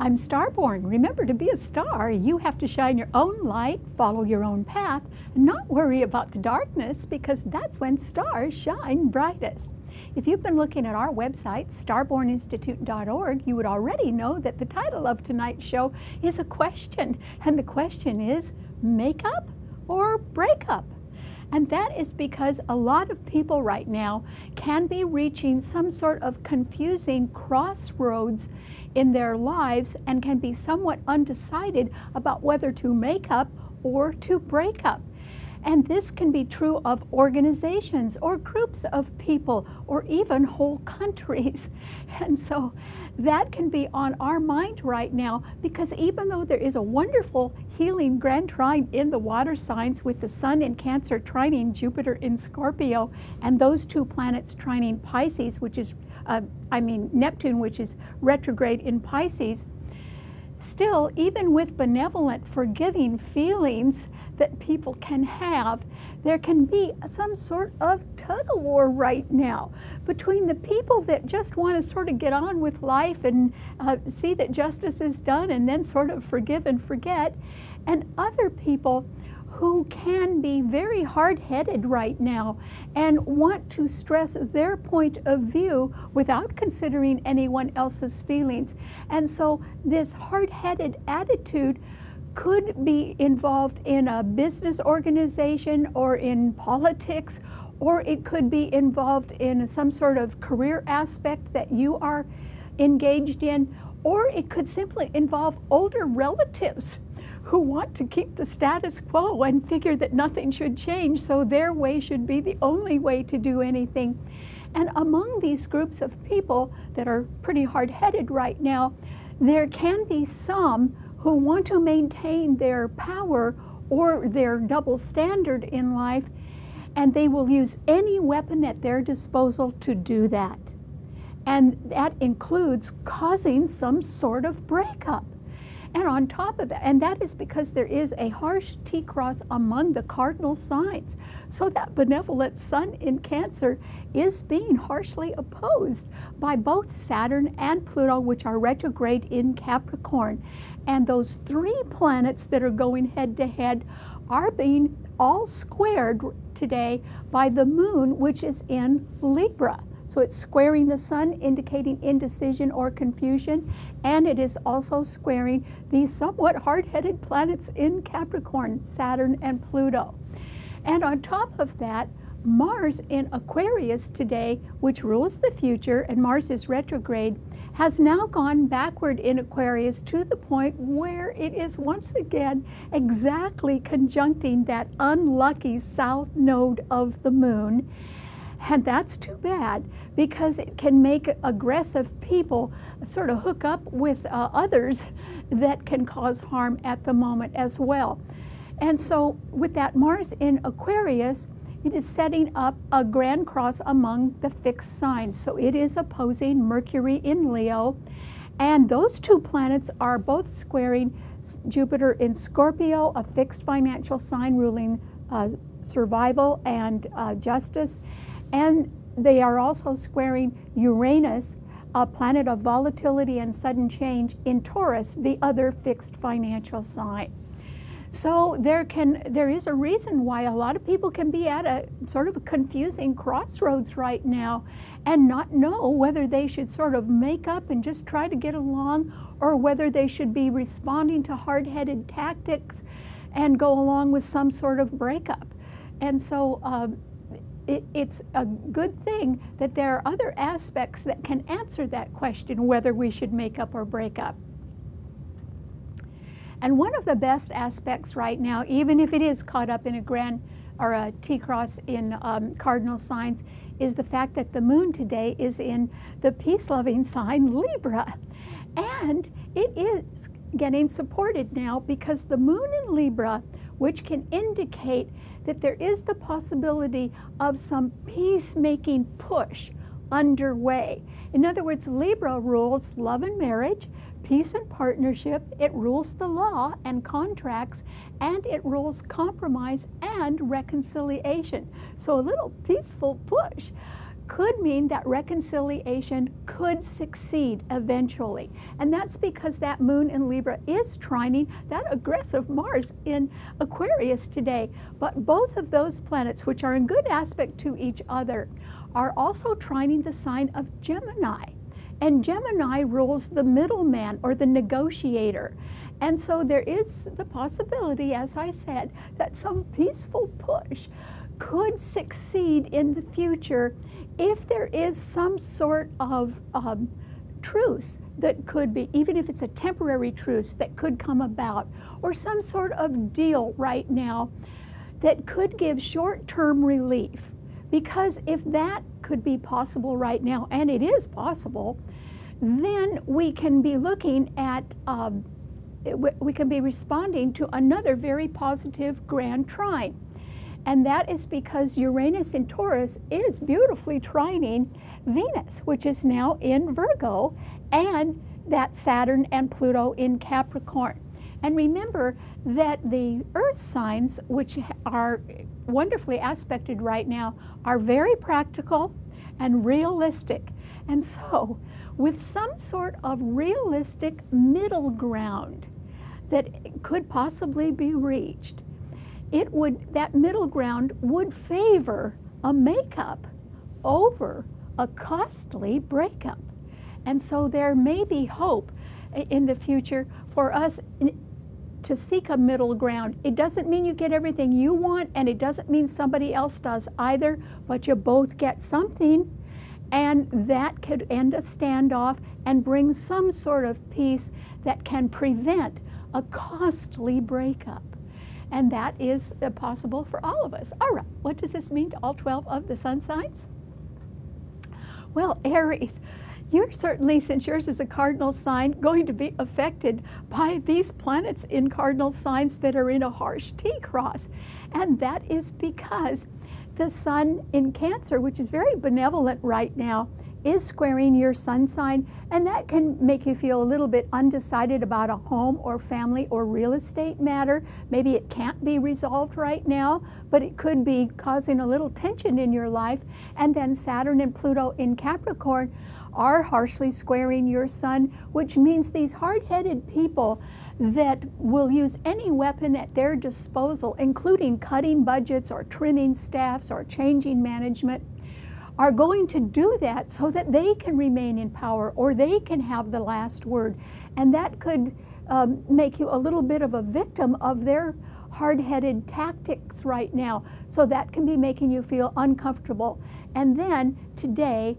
I'm Starborn. Remember, to be a star, you have to shine your own light, follow your own path, and not worry about the darkness, because that's when stars shine brightest. If you've been looking at our website, starborninstitute.org, you would already know that the title of tonight's show is a question, and the question is, make up or break up? And that is because a lot of people right now can be reaching some sort of confusing crossroads in their lives and can be somewhat undecided about whether to make up or to break up. And this can be true of organizations or groups of people or even whole countries. And so that can be on our mind right now, because even though there is a wonderful healing grand trine in the water signs with the Sun in Cancer trining Jupiter in Scorpio, and those two planets trining Pisces, which is, Neptune, which is retrograde in Pisces, still, even with benevolent, forgiving feelings that people can have, there can be some sort of tug of war right now between the people that just want to sort of get on with life and see that justice is done and then sort of forgive and forget, and other people who can be very hard-headed right now and want to stress their point of view without considering anyone else's feelings. And so this hard-headed attitude could be involved in a business organization or in politics, or it could be involved in some sort of career aspect that you are engaged in, or it could simply involve older relatives who want to keep the status quo and figure that nothing should change, so their way should be the only way to do anything. And among these groups of people that are pretty hard-headed right now, there can be some who want to maintain their power or their double standard in life, and they will use any weapon at their disposal to do that. And that includes causing some sort of breakup. And on top of that, and that is because there is a harsh T-cross among the cardinal signs. So that benevolent Sun in Cancer is being harshly opposed by both Saturn and Pluto, which are retrograde in Capricorn. And those three planets that are going head to head are being all squared today by the Moon, which is in Libra. So it's squaring the Sun, indicating indecision or confusion, and it is also squaring these somewhat hard-headed planets in Capricorn, Saturn and Pluto. And on top of that, Mars in Aquarius today, which rules the future, and Mars is retrograde, has now gone backward in Aquarius to the point where it is once again exactly conjuncting that unlucky south node of the Moon. And that's too bad, because it can make aggressive people sort of hook up with others that can cause harm at the moment as well. And so with that Mars in Aquarius, it is setting up a grand cross among the fixed signs. So it is opposing Mercury in Leo, and those two planets are both squaring Jupiter in Scorpio, a fixed financial sign ruling survival and justice. And they are also squaring Uranus, a planet of volatility and sudden change, in Taurus, the other fixed financial sign. So there is a reason why a lot of people can be at a sort of a confusing crossroads right now and not know whether they should sort of make up and just try to get along, or whether they should be responding to hard-headed tactics and go along with some sort of breakup. And so it's a good thing that there are other aspects that can answer that question, whether we should make up or break up. And one of the best aspects right now, even if it is caught up in a grand or a T-cross in cardinal signs, is the fact that the Moon today is in the peace-loving sign Libra. And it is getting supported now because the Moon in Libra, which can indicate that there is the possibility of some peacemaking push underway. In other words, Libra rules love and marriage, peace and partnership, it rules the law and contracts, and it rules compromise and reconciliation. So a little peaceful push could mean that reconciliation could succeed eventually. And that's because that moon in Libra is trining that aggressive Mars in Aquarius today. But both of those planets, which are in good aspect to each other, are also trining the sign of Gemini. And Gemini rules the middleman or the negotiator. And so there is the possibility, as I said, that some peaceful push could succeed in the future if there is some sort of truce that could be, even if it's a temporary truce that could come about, or some sort of deal right now that could give short-term relief. Because if that could be possible right now, and it is possible, then we can be looking at, we can be responding to another very positive grand trine. And that is because Uranus in Taurus is beautifully trining Venus, which is now in Virgo, and that Saturn and Pluto in Capricorn. And remember that the earth signs, which are wonderfully aspected right now, are very practical and realistic. And so, with some sort of realistic middle ground that could possibly be reached, that middle ground would favor a makeup over a costly breakup. And so there may be hope in the future for us to seek a middle ground. It doesn't mean you get everything you want, and it doesn't mean somebody else does either, but you both get something, and that could end a standoff and bring some sort of peace that can prevent a costly breakup. And that is possible for all of us. All right, what does this mean to all 12 of the sun signs? Well, Aries, you're certainly, since yours is a cardinal sign, going to be affected by these planets in cardinal signs that are in a harsh T-cross. And that is because the sun in Cancer, which is very benevolent right now, is squaring your sun sign, and that can make you feel a little bit undecided about a home or family or real estate matter. Maybe it can't be resolved right now, but it could be causing a little tension in your life. And then Saturn and Pluto in Capricorn are harshly squaring your sun, which means these hard-headed people that will use any weapon at their disposal, including cutting budgets or trimming staffs or changing management, are going to do that so that they can remain in power or they can have the last word. And that could make you a little bit of a victim of their hard-headed tactics right now. So that can be making you feel uncomfortable. And then today,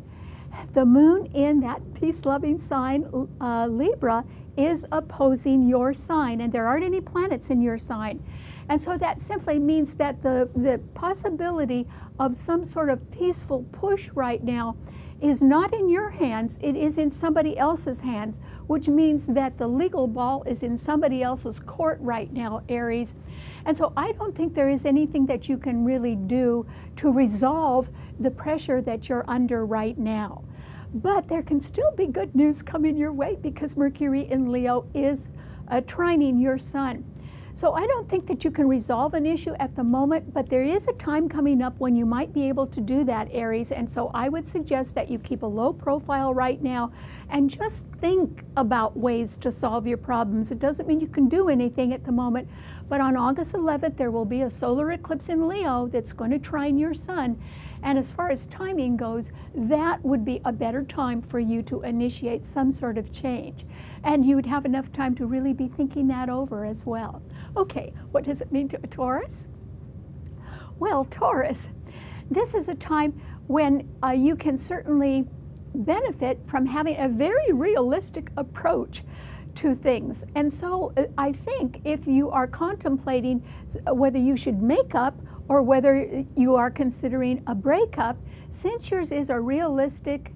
the moon in that peace-loving sign, Libra, is opposing your sign, and there aren't any planets in your sign. And so that simply means that the possibility of some sort of peaceful push right now is not in your hands, it is in somebody else's hands, which means that the legal ball is in somebody else's court right now, Aries. And so I don't think there is anything that you can really do to resolve the pressure that you're under right now. But there can still be good news coming your way because Mercury in Leo is trining your sun. So I don't think that you can resolve an issue at the moment, but there is a time coming up when you might be able to do that, Aries. And so I would suggest that you keep a low profile right now and just think about ways to solve your problems. It doesn't mean you can do anything at the moment, but on August 11th, there will be a solar eclipse in Leo that's going to trine your sun. And as far as timing goes, that would be a better time for you to initiate some sort of change. And you'd have enough time to really be thinking that over as well. Okay, what does it mean to a Taurus? Well, Taurus, this is a time when you can certainly benefit from having a very realistic approach to things. And so I think if you are contemplating whether you should make up or whether you are considering a breakup, since yours is a realistic,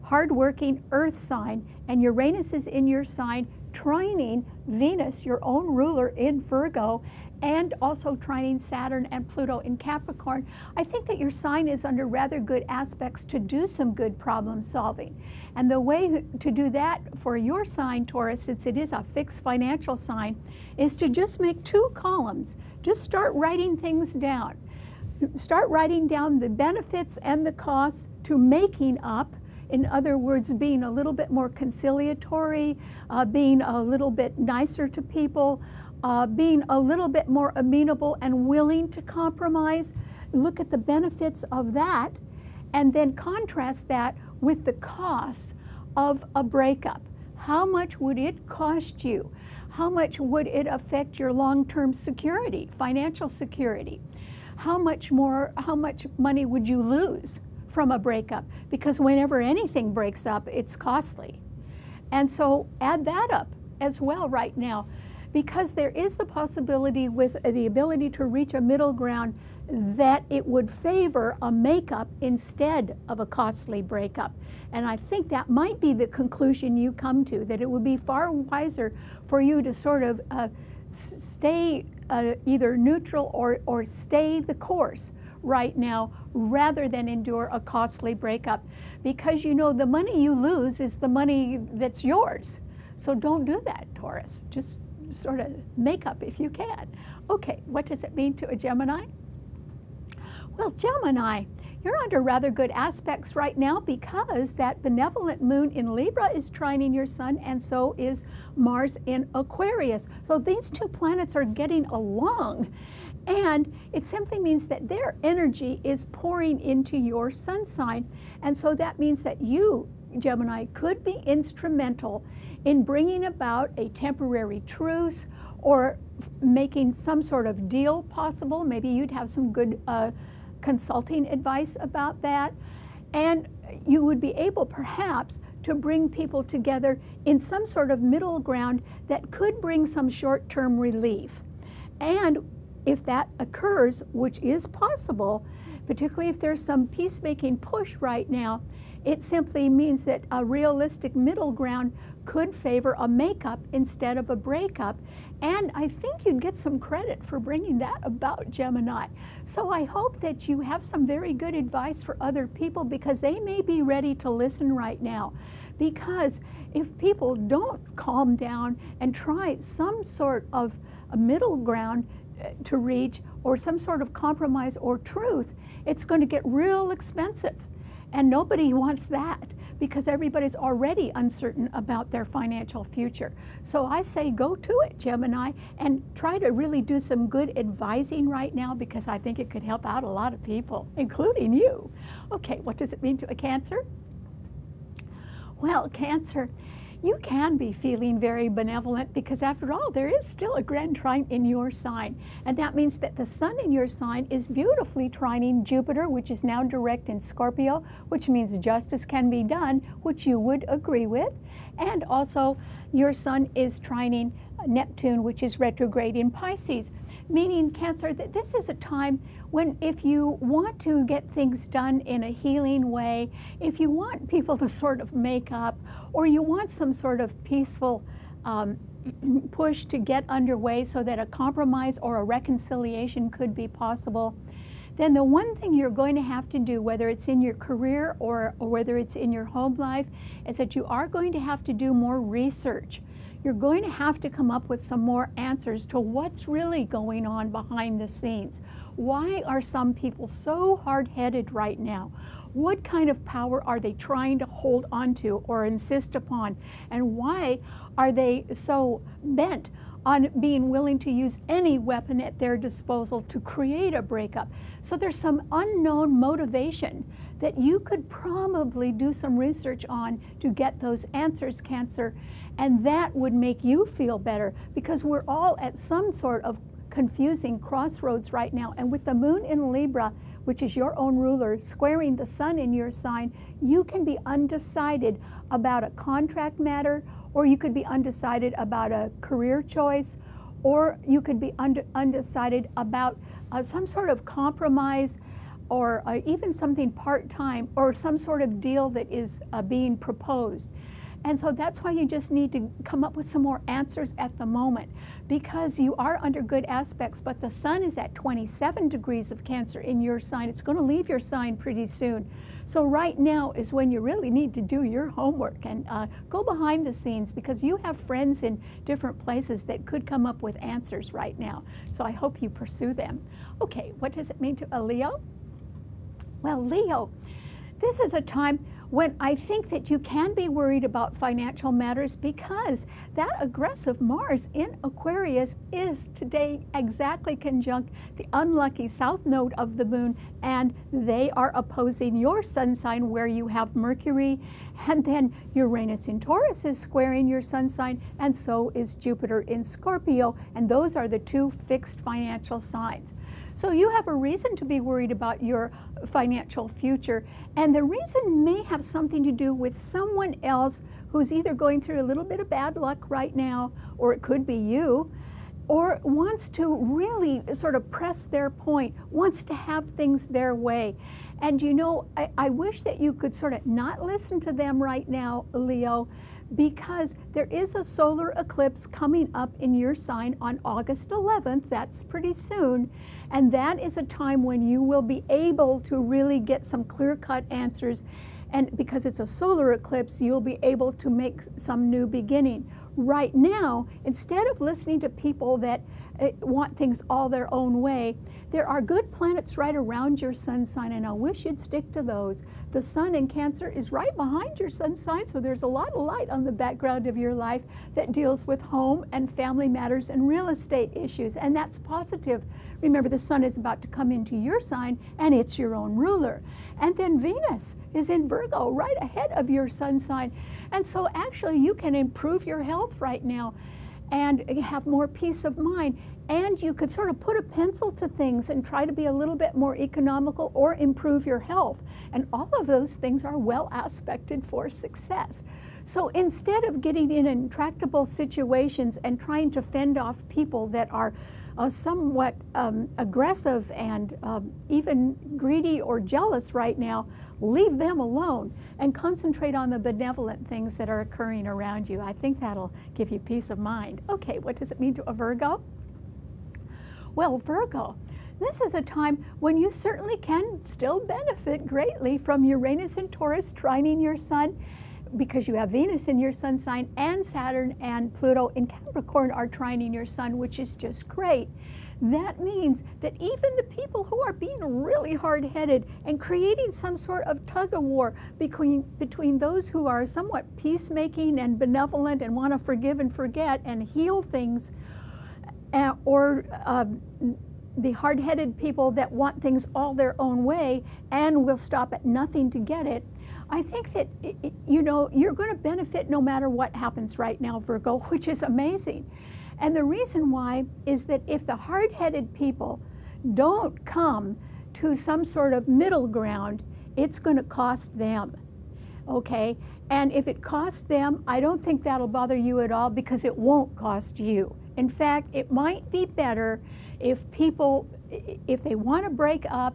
hardworking earth sign, and Uranus is in your sign, trining Venus, your own ruler, in Virgo, and also trining Saturn and Pluto in Capricorn, I think that your sign is under rather good aspects to do some good problem solving. And the way to do that for your sign, Taurus, since it is a fixed financial sign, is to just make 2 columns. Just start writing things down. Start writing down the benefits and the costs to making up. In other words, being a little bit more conciliatory, being a little bit nicer to people, being a little bit more amenable and willing to compromise. Look at the benefits of that, and then contrast that with the costs of a breakup. How much would it cost you? How much would it affect your long-term security, financial security? How much money would you lose from a breakup? Because whenever anything breaks up, it's costly. And so add that up as well right now, because there is the possibility with the ability to reach a middle ground that it would favor a makeup instead of a costly breakup. And I think that might be the conclusion you come to, that it would be far wiser for you to sort of stay either neutral or stay the course right now rather than endure a costly breakup, because you know the money you lose is the money that's yours. So don't do that, Taurus. Just sort of make up if you can. Okay, what does it mean to a Gemini? Well, Gemini, you're under rather good aspects right now because that benevolent moon in Libra is trining your sun, and so is Mars in Aquarius. So these two planets are getting along, and it simply means that their energy is pouring into your sun sign. And so that means that you, Gemini, could be instrumental in bringing about a temporary truce or making some sort of deal possible. Maybe you'd have some good consulting advice about that, and you would be able perhaps to bring people together in some sort of middle ground that could bring some short-term relief. And if that occurs, which is possible, particularly if there's some peacemaking push right now, it simply means that a realistic middle ground could favor a makeup instead of a breakup. And I think you'd get some credit for bringing that about, Gemini. So I hope that you have some very good advice for other people, because they may be ready to listen right now. Because if people don't calm down and try some sort of a middle ground to reach, or some sort of compromise or truth, it's going to get real expensive. And nobody wants that, because everybody's already uncertain about their financial future. So I say go to it, Gemini, and try to really do some good advising right now, because I think it could help out a lot of people, including you. Okay, what does it mean to a Cancer? Well, Cancer, you can be feeling very benevolent, because after all, there is still a grand trine in your sign. And that means that the sun in your sign is beautifully trining Jupiter, which is now direct in Scorpio, which means justice can be done, which you would agree with. And also your sun is trining Neptune, which is retrograde in Pisces, meaning, Cancer, that this is a time when if you want to get things done in a healing way, if you want people to sort of make up, or you want some sort of peaceful push to get underway so that a compromise or a reconciliation could be possible, then the one thing you're going to have to do, whether it's in your career or whether it's in your home life, is that you are going to have to do more research. You're going to have to come up with some more answers to what's really going on behind the scenes. Why are some people so hard-headed right now? What kind of power are they trying to hold onto or insist upon? And why are they so bent on being willing to use any weapon at their disposal to create a breakup? So there's some unknown motivation that you could probably do some research on to get those answers, Cancer, and that would make you feel better, because we're all at some sort of confusing crossroads right now. And with the moon in Libra, which is your own ruler, squaring the sun in your sign, you can be undecided about a contract matter, or you could be undecided about a career choice, or you could be undecided about some sort of compromise, or even something part-time, or some sort of deal that is being proposed. And so that's why you just need to come up with some more answers at the moment, because you are under good aspects, but the sun is at 27 degrees of Cancer in your sign. It's going to leave your sign pretty soon. So right now is when you really need to do your homework and go behind the scenes, because you have friends in different places that could come up with answers right now. So I hope you pursue them. Okay, what does it mean to a Leo? Well, Leo, this is a time when I think that you can be worried about financial matters, because that aggressive Mars in Aquarius is today exactly conjunct the unlucky south node of the moon, and they are opposing your sun sign where you have Mercury, and then Uranus in Taurus is squaring your sun sign, and so is Jupiter in Scorpio, and those are the two fixed financial signs. So you have a reason to be worried about your financial future, and the reason may have something to do with someone else who's either going through a little bit of bad luck right now, or it could be you, or wants to really sort of press their point, wants to have things their way. And you know, I wish that you could sort of not listen to them right now, Leo, because there is a solar eclipse coming up in your sign on August 11th. That's pretty soon. And that is a time when you will be able to really get some clear-cut answers. And because it's a solar eclipse, you'll be able to make some new beginning. Right now, instead of listening to people that want things all their own way, there are good planets right around your sun sign, and I wish you'd stick to those. The sun in Cancer is right behind your sun sign, so there's a lot of light on the background of your life that deals with home and family matters and real estate issues, and that's positive. Remember, the sun is about to come into your sign, and it's your own ruler. And then Venus is in Virgo, right ahead of your sun sign. And so actually you can improve your health right now and have more peace of mind. And you could sort of put a pencil to things and try to be a little bit more economical or improve your health. And all of those things are well aspected for success. So instead of getting in intractable situations and trying to fend off people that are somewhat aggressive and even greedy or jealous right now, leave them alone and concentrate on the benevolent things that are occurring around you. I think that'll give you peace of mind. Okay, what does it mean to a Virgo? Well, Virgo, this is a time when you certainly can still benefit greatly from Uranus and Taurus trining your sun, because you have Venus in your sun sign, and Saturn and Pluto in Capricorn are trining your sun, which is just great. That means that even the people who are being really hard-headed and creating some sort of tug of war between those who are somewhat peacemaking and benevolent and want to forgive and forget and heal things, or the hard-headed people that want things all their own way and will stop at nothing to get it, I think that, you know, you're going to benefit no matter what happens right now, Virgo, which is amazing. And the reason why is that if the hard-headed people don't come to some sort of middle ground, it's going to cost them, okay? And if it costs them, I don't think that'll bother you at all, because it won't cost you. In fact, it might be better if people, if they want to break up,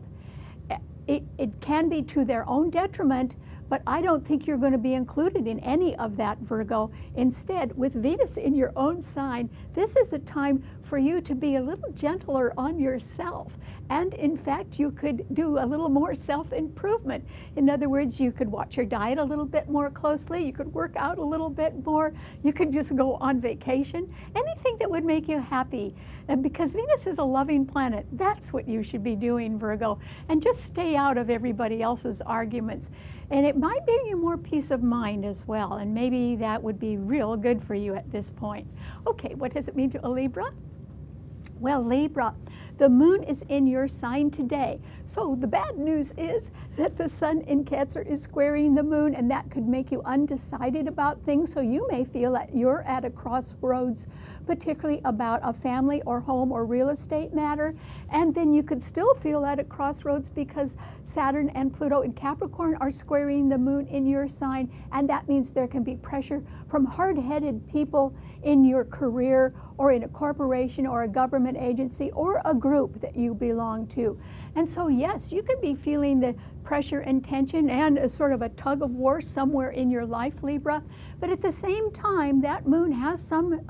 it can be to their own detriment, but I don't think you're going to be included in any of that, Virgo. Instead, with Venus in your own sign, this is a time for you to be a little gentler on yourself. And in fact, you could do a little more self-improvement. In other words, you could watch your diet a little bit more closely, you could work out a little bit more, you could just go on vacation, anything that would make you happy. And because Venus is a loving planet, that's what you should be doing, Virgo. And just stay out of everybody else's arguments. And it might bring you more peace of mind as well, and maybe that would be real good for you at this point. Okay, what does it mean to a Libra? Well, Libra, the moon is in your sign today. So the bad news is that the sun in Cancer is squaring the moon, and that could make you undecided about things. So you may feel that you're at a crossroads, particularly about a family or home or real estate matter. And then you could still feel at a crossroads because Saturn and Pluto in Capricorn are squaring the moon in your sign. And that means there can be pressure from hard-headed people in your career or in a corporation or a government agency or a group that you belong to. And so yes, you could be feeling the pressure and tension and a sort of a tug of war somewhere in your life, Libra. But at the same time, that moon has some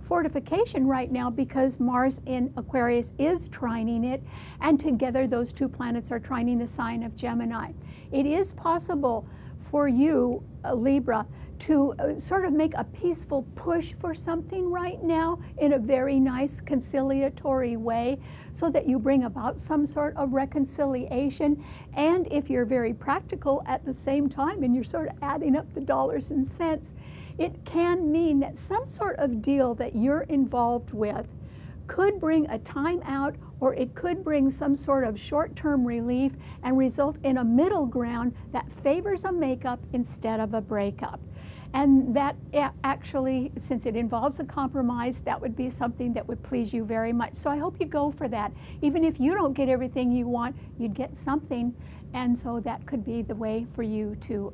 fortification right now, because Mars in Aquarius is trining it, and together those two planets are trining the sign of Gemini. It is possible for you, Libra, to sort of make a peaceful push for something right now in a very nice conciliatory way, so that you bring about some sort of reconciliation. And if you're very practical at the same time and you're sort of adding up the dollars and cents, it can mean that some sort of deal that you're involved with could bring a timeout, or it could bring some sort of short-term relief and result in a middle ground that favors a makeup instead of a breakup. And that actually, since it involves a compromise, that would be something that would please you very much. So I hope you go for that. Even if you don't get everything you want, you'd get something. And so that could be the way for you to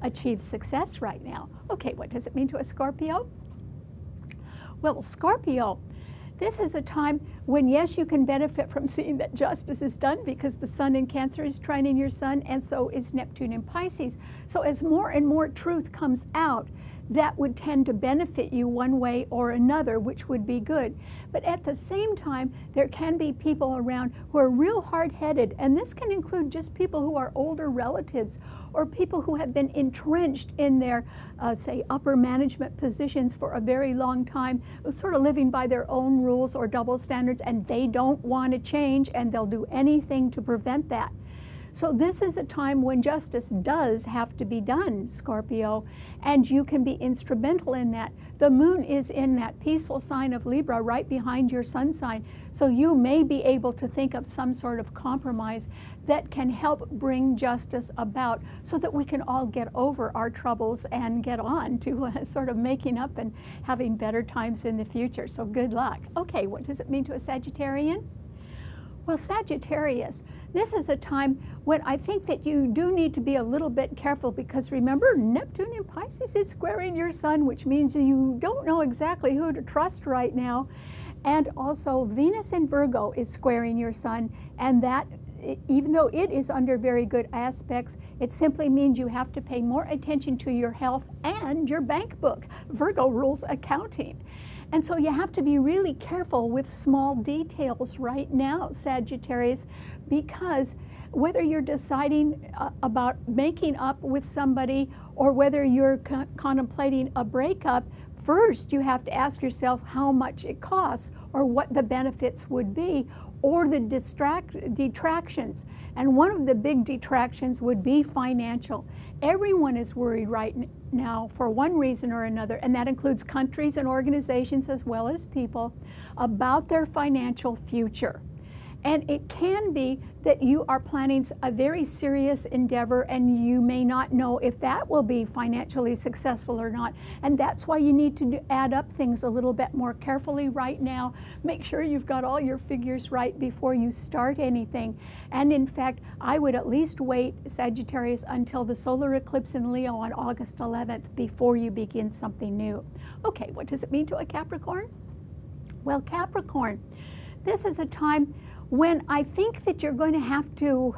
achieve success right now. Okay, what does it mean to a Scorpio? Well, Scorpio, this is a time when, yes, you can benefit from seeing that justice is done, because the sun in Cancer is trining your sun, and so is Neptune in Pisces. So as more and more truth comes out, that would tend to benefit you one way or another, which would be good. But at the same time, there can be people around who are real hard-headed, and this can include just people who are older relatives, or people who have been entrenched in their, say, upper management positions for a very long time, sort of living by their own rules or double standards, and they don't want to change, and they'll do anything to prevent that. So this is a time when justice does have to be done, Scorpio, and you can be instrumental in that. The moon is in that peaceful sign of Libra right behind your sun sign, so you may be able to think of some sort of compromise that can help bring justice about, so that we can all get over our troubles and get on to sort of making up and having better times in the future. So good luck. Okay, what does it mean to a Sagittarian? Well, Sagittarius, this is a time when I think that you do need to be a little bit careful, because remember, Neptune in Pisces is squaring your sun, which means you don't know exactly who to trust right now. And also Venus in Virgo is squaring your sun, and that, even though it is under very good aspects, it simply means you have to pay more attention to your health and your bank book. Virgo rules accounting. And so you have to be really careful with small details right now, Sagittarius, because whether you're deciding about making up with somebody or whether you're contemplating a breakup, first you have to ask yourself how much it costs, or what the benefits would be, or the detractions. And one of the big detractions would be financial. Everyone is worried right now for one reason or another, and that includes countries and organizations as well as people, about their financial future. And it can be that you are planning a very serious endeavor, and you may not know if that will be financially successful or not. And that's why you need to add up things a little bit more carefully right now. Make sure you've got all your figures right before you start anything. And in fact, I would at least wait, Sagittarius, until the solar eclipse in Leo on August 11th before you begin something new. Okay, what does it mean to a Capricorn? Well, Capricorn, this is a time when I think that you're going to have to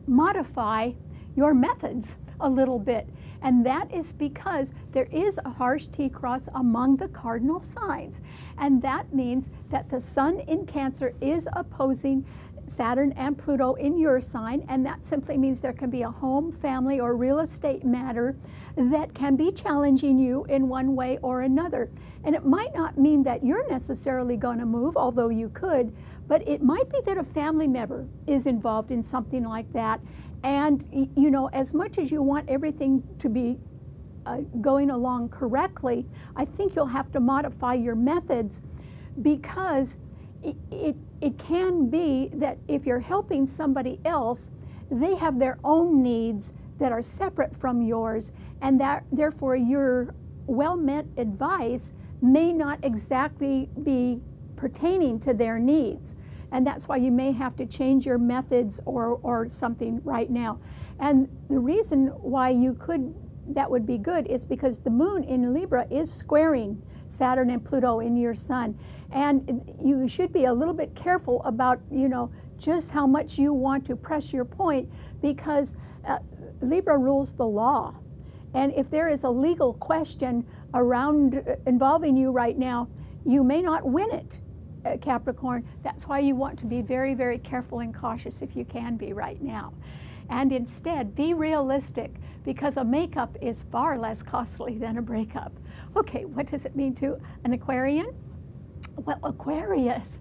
modify your methods a little bit. And that is because there is a harsh T-cross among the cardinal signs. And that means that the sun in Cancer is opposing Saturn and Pluto in your sign, and that simply means there can be a home, family, or real estate matter that can be challenging you in one way or another. And it might not mean that you're necessarily going to move, although you could, but it might be that a family member is involved in something like that. And, you know, as much as you want everything to be going along correctly, I think you'll have to modify your methods, because it can be that if you're helping somebody else, they have their own needs that are separate from yours, and that therefore your well-meant advice may not exactly be pertaining to their needs. And that's why you may have to change your methods or something right now. And the reason why you could that would be good is because the moon in Libra is squaring Saturn and Pluto in your sun. And you should be a little bit careful about, just how much you want to press your point, because Libra rules the law. And if there is a legal question around involving you right now, you may not win it, Capricorn. That's why you want to be very, very careful and cautious if you can be right now. And instead, be realistic, because a makeup is far less costly than a breakup. Okay, what does it mean to an Aquarian? Well, Aquarius,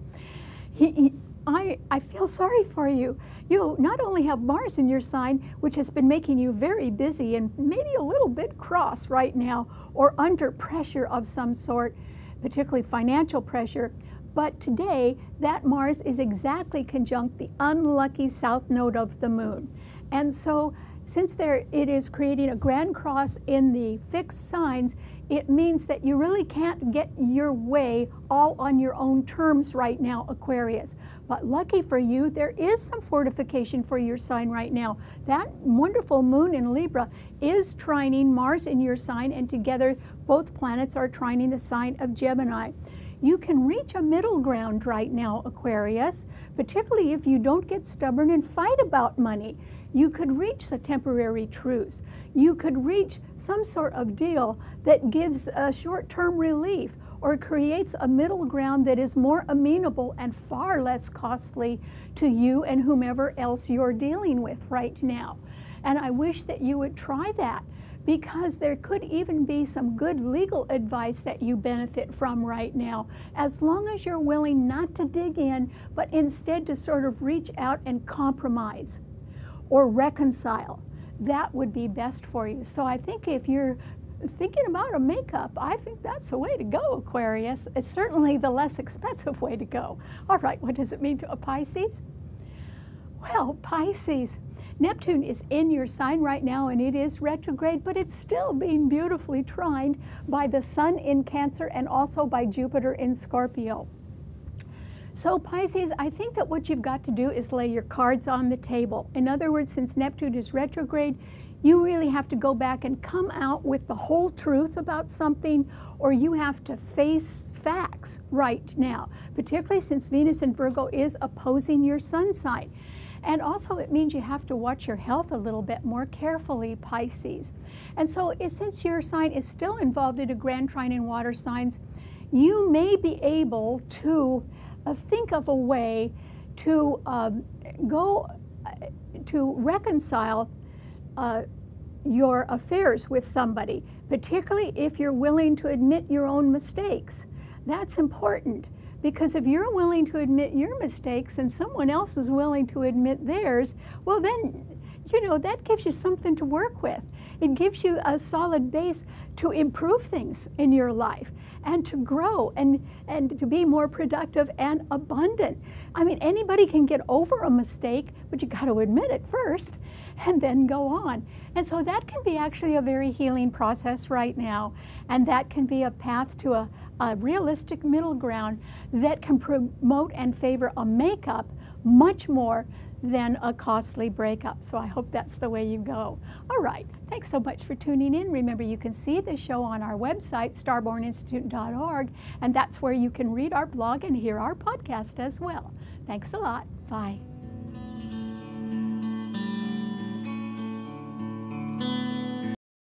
I feel sorry for you. You not only have Mars in your sign, which has been making you very busy and maybe a little bit cross right now, or under pressure of some sort, particularly financial pressure, but today that Mars is exactly conjunct the unlucky south node of the moon. And so since it is creating a grand cross in the fixed signs, it means that you really can't get your way all on your own terms right now, Aquarius. But lucky for you, there is some fortification for your sign right now. That wonderful moon in Libra is trining Mars in your sign, and together both planets are trining the sign of Gemini. You can reach a middle ground right now, Aquarius, particularly if you don't get stubborn and fight about money. You could reach the temporary truce. You could reach some sort of deal that gives a short-term relief or creates a middle ground that is more amenable and far less costly to you and whomever else you're dealing with right now. And I wish that you would try that, because there could even be some good legal advice that you benefit from right now, as long as you're willing not to dig in, but instead to sort of reach out and compromise or reconcile. That would be best for you. So I think if you're thinking about a makeup, I think that's the way to go, Aquarius. It's certainly the less expensive way to go. All right, what does it mean to a Pisces? Well, Pisces, Neptune is in your sign right now, and it is retrograde, but it's still being beautifully trined by the Sun in Cancer and also by Jupiter in Scorpio. So Pisces, I think that what you've got to do is lay your cards on the table. In other words, since Neptune is retrograde, you really have to go back and come out with the whole truth about something, or you have to face facts right now, particularly since Venus in Virgo is opposing your sun sign. And also it means you have to watch your health a little bit more carefully, Pisces. And so since your sign is still involved in a grand trine in water signs, you may be able to think of a way to to reconcile your affairs with somebody, particularly if you're willing to admit your own mistakes. That's important, because if you're willing to admit your mistakes and someone else is willing to admit theirs, well then, that gives you something to work with. It gives you a solid base to improve things in your life and to grow and to be more productive and abundant. I mean, anybody can get over a mistake, but you got to admit it first and then go on. And so that can be actually a very healing process right now, and that can be a path to a realistic middle ground that can promote and favor a makeup much more than a costly breakup. So I hope that's the way you go. All right, thanks so much for tuning in. Remember, you can see the show on our website, starborninstitute.org, and that's where you can read our blog and hear our podcast as well. Thanks a lot. Bye.